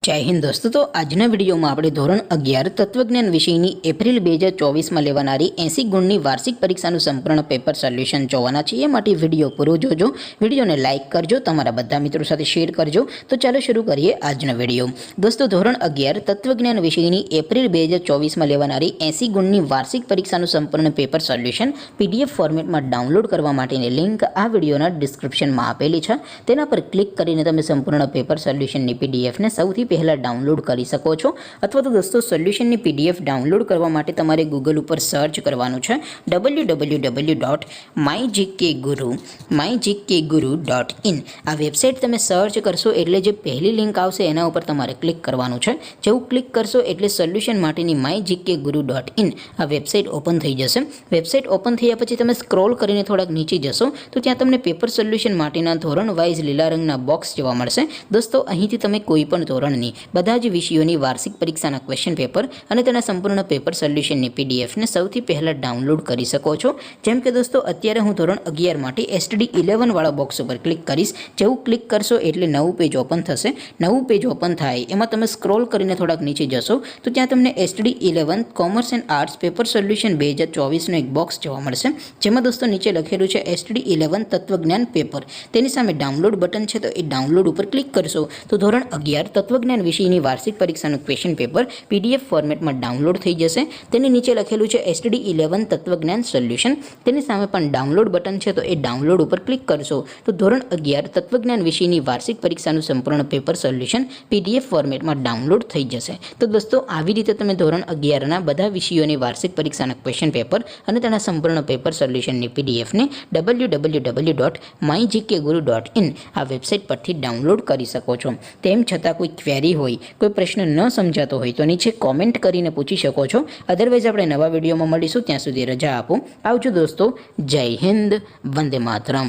જય હિન્દ દોસ્તો, તો આજના વિડીયોમાં આપણે ધોરણ 11 તત્વજ્ઞાન વિષયની એપ્રિલ 2024માં લેવાનારી 80 ગુણની વાર્ષિક પરીક્ષાનું સંપૂર્ણ પેપર સોલ્યુશન જોવાના છીએ। એ માટે વિડીયો પૂરો જોજો, વિડીયોને લાઇક કરજો, તમારા બધા મિત્રો સાથે શેર કરજો। તો ચાલો શરૂ કરીએ આજનો વિડીયો। દોસ્તો, ધોરણ 11 તત્વજ્ઞાન વિષયની એપ્રિલ 2024માં લેવાનારી 80 ગુણની વાર્ષિક પરીક્ષાનું સંપૂર્ણ પેપર સોલ્યુશન PDF ફોર્મેટમાં ડાઉનલોડ કરવા માટેની લિંક આ વિડીયોના ડિસ્ક્રિપ્શનમાં આપેલી છે। તેના પર ક્લિક કરીને તમે સંપૂર્ણ પેપર સોલ્યુશનની PDFને સૌથી પહેલાં ડાઉનલોડ કરી શકો છો। અથવા તો દોસ્તો, સોલ્યુશનની PDF ડાઉનલોડ કરવા માટે તમારે ગૂગલ ઉપર સર્ચ કરવાનું છે www.mygkguru.in। આ વેબસાઇટ તમે સર્ચ કરશો એટલે જે પહેલી લિંક આવશે એના ઉપર તમારે ક્લિક કરવાનું છે। જેવું ક્લિક કરશો એટલે સોલ્યુશન માટેની mygkguru.in આ વેબસાઇટ ઓપન થઈ જશે। વેબસાઇટ ઓપન થયા પછી તમે સ્ક્રોલ કરીને થોડાક નીચે જશો તો ત્યાં તમને પેપર સોલ્યુશન માટેના ધોરણ વાઇઝ લીલા રંગના બોક્સ જોવા મળશે। દોસ્તો, અહીંથી તમે કોઈ પણ ધોરણની બધા જ વિષયોની વાર્ષિક પરીક્ષાના ક્વેશ્ચન પેપર અને તેના સંપૂર્ણ પેપર સોલ્યુશનની PDFને સૌથી પહેલાં ડાઉનલોડ કરી શકો છો। જેમ કે દોસ્તો, અત્યારે હું ધોરણ 11 માટે STD 11 વાળા બોક્સ ઉપર ક્લિક કરીશ। જેવું ક્લિક કરશો એટલે નવું પેજ ઓપન થશે। નવું પેજ ઓપન થાય એમાં તમે સ્ક્રોલ કરીને થોડાક નીચે જશો તો ત્યાં તમને STD 11 commerce and arts paper solution 2024નું એક બોક્સ જોવા મળશે। જેમાં દોસ્તો નીચે લખેલું છે STD 11 તત્વજ્ઞાન પેપર। તેની સામે ડાઉનલોડ બટન છે, તો એ ડાઉનલોડ ઉપર ક્લિક કરશો તો ધોરણ 11 તત્વજ્ઞાન વિષયની વાર્ષિક પરીક્ષાનું ક્વેશ્ચન પેપર PDF ફોર્મેટમાં ડાઉનલોડ થઈ જશે। તેની નીચે લખેલું છે STD 11 તત્વજ્ઞાન સોલ્યુશન। તેની સામે પણ ડાઉનલોડ બટન છે, તો એ ડાઉનલોડ ઉપર ક્લિક કરશો તો ધોરણ 11 તત્વજ્ઞાન વિષયની વાર્ષિક પરીક્ષાનું સંપૂર્ણ પેપર સોલ્યુશન PDF ફોર્મેટમાં ડાઉનલોડ થઈ જશે। તો દોસ્તો, આવી રીતે તમે ધોરણ 11ના બધા વિષયોની વાર્ષિક પરીક્ષાના ક્વેશ્ચન પેપર અને તેના સંપૂર્ણ પેપર સોલ્યુશનની PDFને www.mygkguru.in આ વેબસાઇટ પરથી ડાઉનલોડ કરી શકો છો। તેમ છતાં કોઈ ક્વેરી હોય, કોઈ પ્રશ્ન ન સમજાતો હોય તો નીચે કોમેન્ટ કરીને પૂછી શકો છો। અધરવાઇઝ આપણે નવા વિડીયોમાં મળીશું, ત્યાં સુધી રજા આપો। આવજો દોસ્તો, જય હિન્દ, વંદે માતરમ।